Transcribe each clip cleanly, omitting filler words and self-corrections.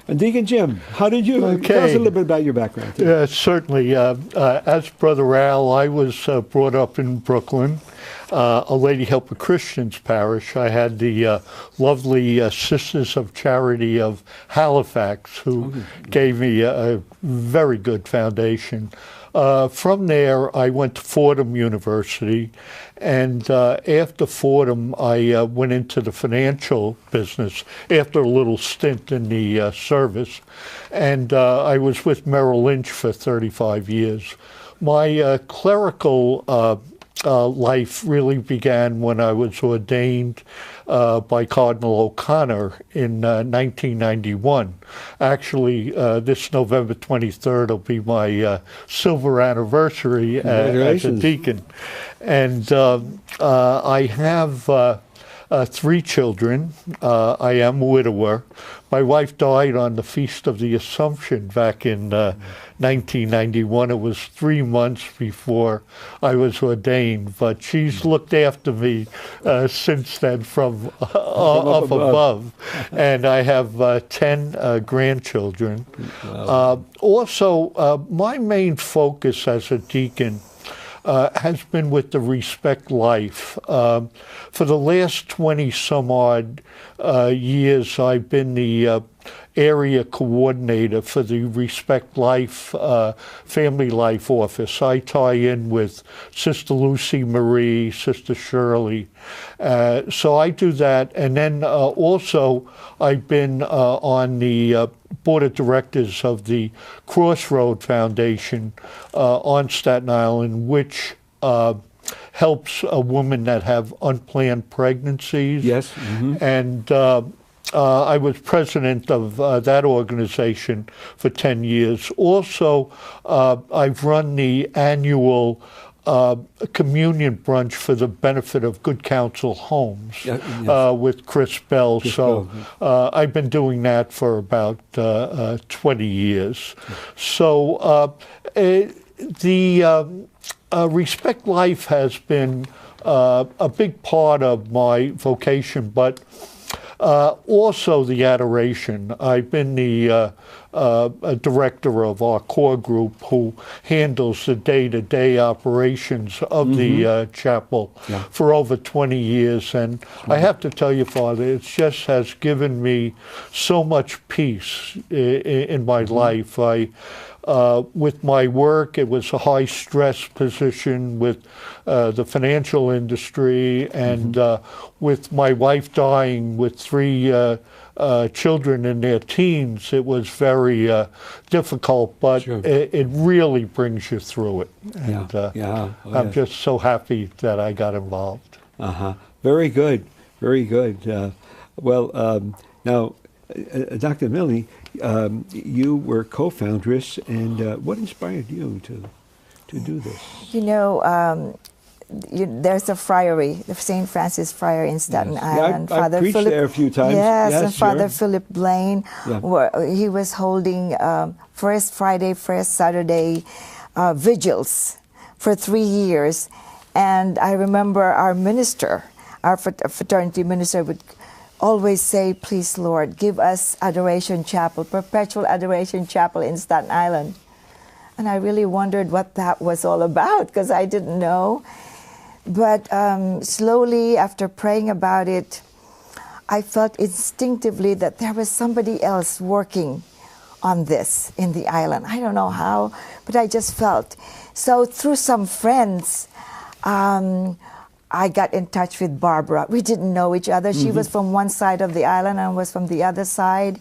And Deacon Jim, how did you, tell us a little bit about your background. Yeah, certainly. As Brother Al, I was brought up in Brooklyn, a Lady Helper Christians parish. I had the lovely Sisters of Charity of Halifax, who gave me a very good foundation. From there, I went to Fordham University, and after Fordham, I went into the financial business after a little stint in the service, and I was with Merrill Lynch for 35 years. My clerical life really began when I was ordained by Cardinal O'Connor in 1991. Actually, this November 23rd will be my silver anniversary as a deacon. And I have 3 children. I am a widower. My wife died on the Feast of the Assumption back in 1991. It was 3 months before I was ordained, but she's looked after me since then from up above. And I have 10 grandchildren. Wow. Also, my main focus as a deacon has been with the Respect Life. For the last 20-some-odd years, I've been the area coordinator for the Respect Life Family Life Office. I tie in with Sister Lucy Marie, Sister Shirley. So I do that. And then also I've been on the Board of Directors of the Crossroad Foundation on Staten Island, which helps a woman that have unplanned pregnancies. Yes. And I was president of that organization for 10 years. Also, I've run the annual communion brunch for the benefit of Good Counsel Homes with Chris Bell. I've been doing that for about 20 years. So the Respect Life has been a big part of my vocation, but also the adoration. I've been the director of our core group who handles the day-to-day operations of the chapel for over 20 years. And I have to tell you, Father, it just has given me so much peace in my life. With my work, it was a high-stress position with the financial industry, and with my wife dying with 3 children in their teens, it was very difficult, but it really brings you through it. And I'm just so happy that I got involved. Very good, very good. Now, Dr. Milne, you were co-foundress, and what inspired you to do this? You know, there's a friary, the St. Francis Friary in Staten Island. I've preached there a few times. Yes, and Father Philip Blaine, he was holding first Friday, first Saturday vigils for 3 years. And I remember our minister, our fraternity minister, would always say, please, Lord, give us Adoration Chapel, Perpetual Adoration Chapel in Staten Island. And I really wondered what that was all about, because I didn't know. But slowly, after praying about it, I felt instinctively that there was somebody else working on this in the island. I don't know how, but I just felt. So through some friends, I got in touch with Barbara. We didn't know each other. She was from one side of the island and I was from the other side.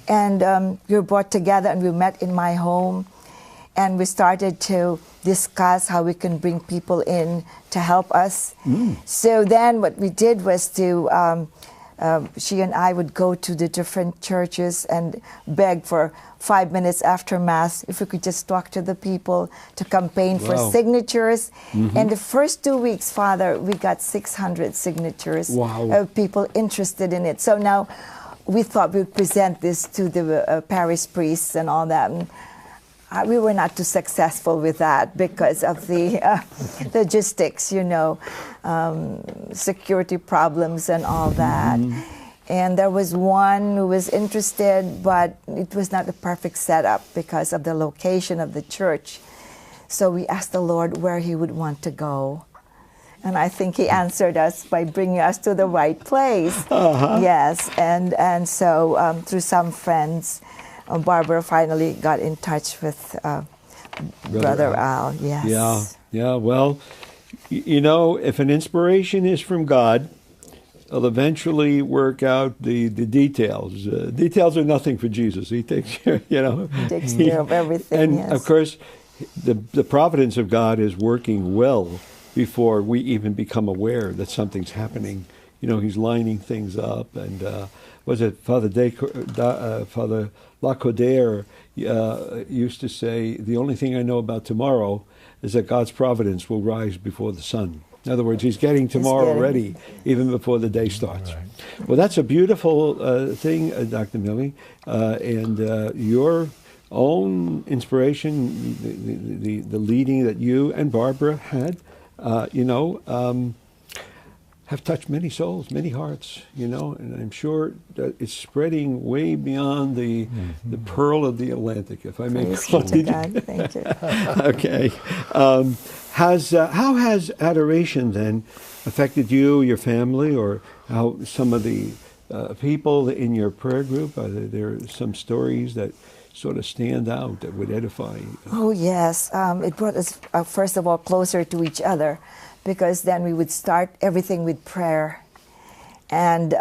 And we were brought together and we met in my home. And we started to discuss how we can bring people in to help us. So then what we did was to, she and I would go to the different churches and beg for 5 minutes after Mass if we could just talk to the people to campaign for signatures. And the first 2 weeks, Father, we got 600 signatures of people interested in it. So now we thought we'd present this to the parish priests and all that. And we were not too successful with that because of the logistics, you know, security problems and all that. And there was one who was interested, but it was not the perfect setup because of the location of the church. So we asked the Lord where he would want to go. And I think he answered us by bringing us to the right place. Yes, and so through some friends, Barbara finally got in touch with Brother Al. Yes. Yeah. Well, you know, if an inspiration is from God, it'll eventually work out the details. Details are nothing for Jesus. He takes care, you know. He takes care of everything. And yes. of course, the providence of God is working well before we even become aware that something's happening. You know, he's lining things up. And was it Father Lacodaire used to say, the only thing I know about tomorrow is that God's providence will rise before the sun. In other words, he's getting tomorrow ready, even before the day starts. Right. Well, that's a beautiful thing, Dr. Millie. And your own inspiration, the leading that you and Barbara had, have touched many souls, many hearts, you know, and I'm sure that it's spreading way beyond the pearl of the Atlantic, if I may call it. Thank you. Okay. How has adoration then affected you, your family, or how some of the people in your prayer group? Are there some stories that sort of stand out that would edify? Oh, yes. It brought us, first of all, closer to each other, because then we would start everything with prayer. And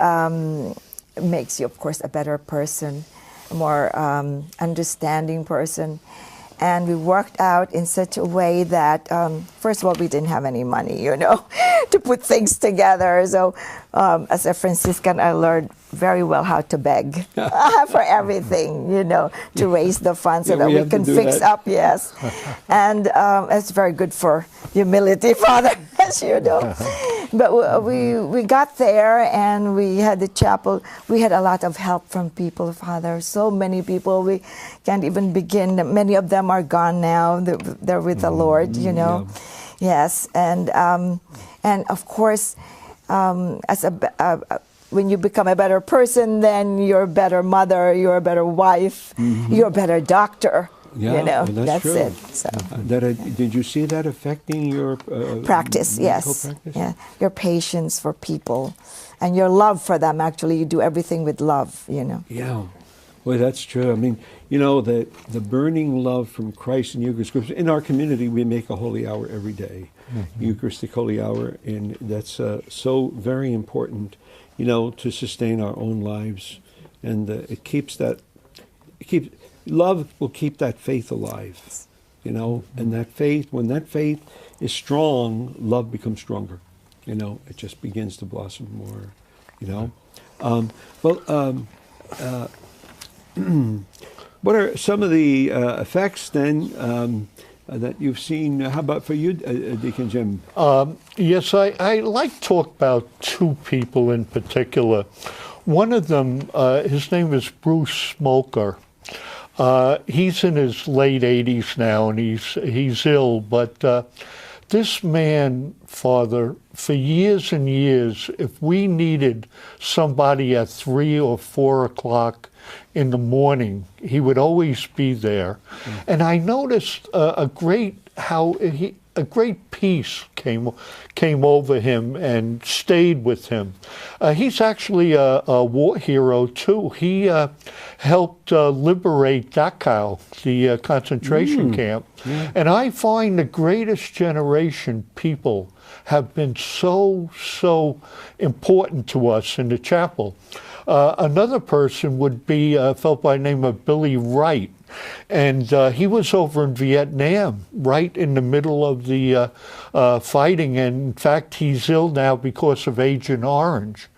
it makes you, of course, a better person, a more understanding person. And we worked out in such a way that, first of all, we didn't have any money, you know, to put things together. So as a Franciscan, I learned very well how to beg for everything, you know, to raise the funds so that we can fix up, yes. And it's very good for humility, Father, as you know. But we got there and we had the chapel. We had a lot of help from people, Father. So many people, we can't even begin. Many of them are gone now. They're with the Lord, you know. Yeah. Yes, and of course, as when you become a better person, then you're a better mother, you're a better wife, you're a better doctor. Yeah, you know, well, that's true. it. So. Did you see that affecting your practice? Yes, practice? Yeah, your patience for people, and your love for them. Actually, you do everything with love. You know. Yeah, well, that's true. I mean, you know, the burning love from Christ in Eucharist groups. In our community, we make a holy hour every day, Eucharistic holy hour, and that's so very important. You know, to sustain our own lives, and it keeps that. Love will keep that faith alive, you know, and that faith, when that faith is strong, love becomes stronger, you know, it just begins to blossom more, you know. What are some of the effects then that you've seen? How about for you, Deacon Jim? Yes, I like to talk about two people in particular. One of them, his name is Bruce Smolker. He's in his late 80s now, and he's ill. But this man, Father, for years and years, if we needed somebody at 3 or 4 o'clock in the morning, he would always be there. And I noticed a great peace came over him and stayed with him. He's actually a war hero too. He helped liberate Dachau, the concentration camp. Yeah. And I find the greatest generation people have been so important to us in the chapel. Another person would be a fellow by the name of Billy Wright. And he was over in Vietnam, right in the middle of the fighting. And in fact, he's ill now because of Agent Orange.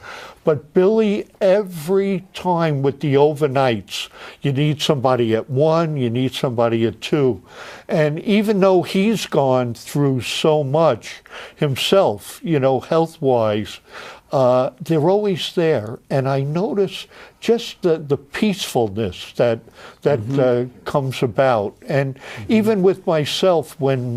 But Billy, every time with the overnights, you need somebody at 1, you need somebody at 2. And even though he's gone through so much himself, you know, health-wise, they're always there. And I notice just the peacefulness that comes about. And even with myself, when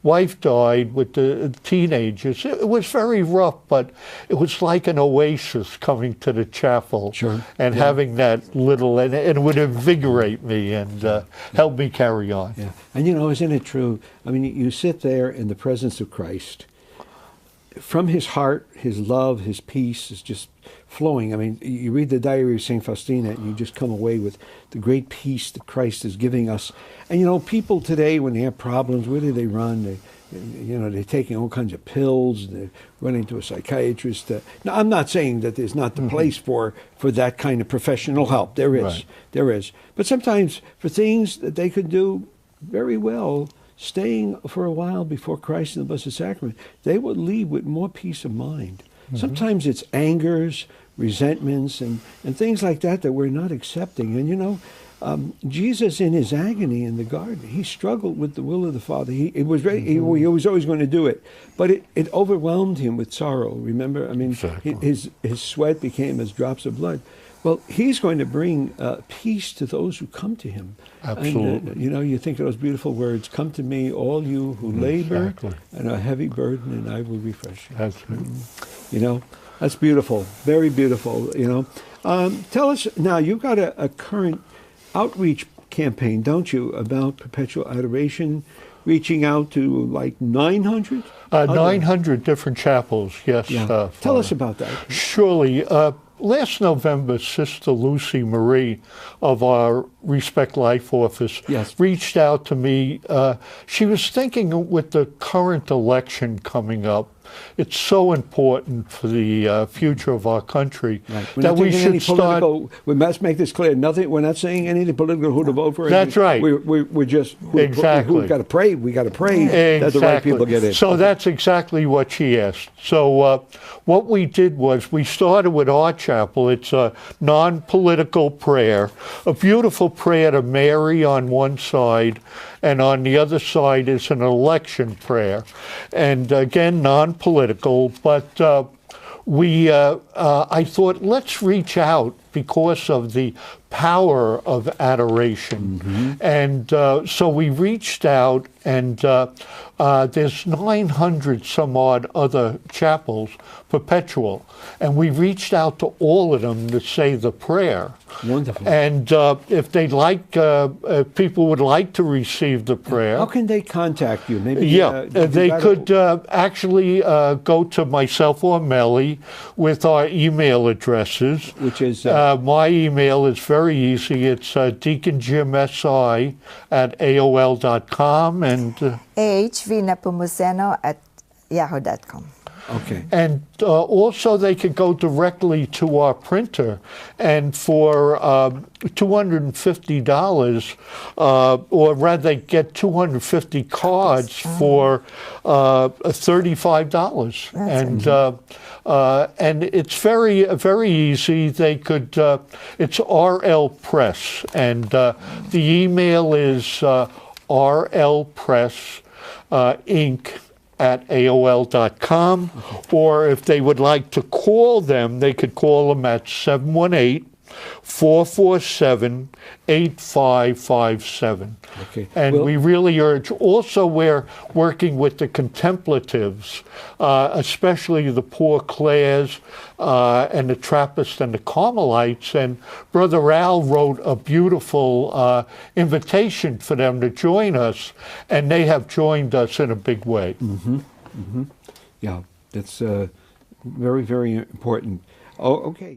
wife died with the teenagers. It was very rough, but it was like an oasis coming to the chapel and having that little, and it would invigorate me and help me carry on. Yeah, and isn't it true? I mean, you sit there in the presence of Christ. From his heart, his love, his peace is just flowing. I mean, you read the diary of St. Faustina and you just come away with the great peace that Christ is giving us. And people today, when they have problems, where do they run? They're taking all kinds of pills. They're running to a psychiatrist. Now, I'm not saying that there's not the place for that kind of professional help. There is. Right. There is. But sometimes for things that they could do very well, staying for a while before Christ in the Blessed Sacrament, they will leave with more peace of mind. Sometimes it's angers, resentments, and things like that we're not accepting. And Jesus in his agony in the garden, he struggled with the will of the Father. He was ready. He was always going to do it, but it overwhelmed him with sorrow. Remember, I mean, his sweat became as drops of blood. Well, he's going to bring peace to those who come to him. Absolutely. And, you think of those beautiful words, "Come to me, all you who labor and are heavy burden, and I will refresh you." That's right. That's beautiful, very beautiful, Tell us, now you've got a current outreach campaign, don't you, about Perpetual Adoration, reaching out to like 900? 900 different chapels, yes. Yeah. Tell us about that. Surely. Last November, Sister Lucy Marie of our Respect Life office reached out to me. She was thinking with the current election coming up, it's so important for the future of our country that we should start. We must make this clear. We're not saying anything political who to vote for. That's right. We're just exactly. We've got to pray. We got to pray that the right people get in. So that's exactly what she asked. So what we did was we started with our chapel. It's a non-political prayer, a beautiful prayer to Mary on one side, and on the other side is an election prayer. And again, non-political, but I thought, let's reach out because of the power of adoration. And so we reached out, and there's 900 some odd other chapels, perpetual, and we reached out to all of them to say the prayer. Wonderful. And if they'd like, people would like to receive the prayer. How can they contact you? Maybe they could actually go to myself or Melly with our email addresses. Which is? My email is very easy. It's deaconjimsi@aol.com and hvnepomuceno@yahoo.com. Okay. And also they could go directly to our printer, and for $250, or rather they get 250 cards for $35. And it's very, very easy. They could, it's RL Press, and the email is rlpress Inc@aol.com, or if they would like to call them, they could call them at 718-447-8557. Okay. And we really urge, also we're working with the contemplatives, especially the Poor Clares and the Trappists and the Carmelites, and Brother Al wrote a beautiful invitation for them to join us, and they have joined us in a big way. Yeah, that's very, very important. Oh, okay.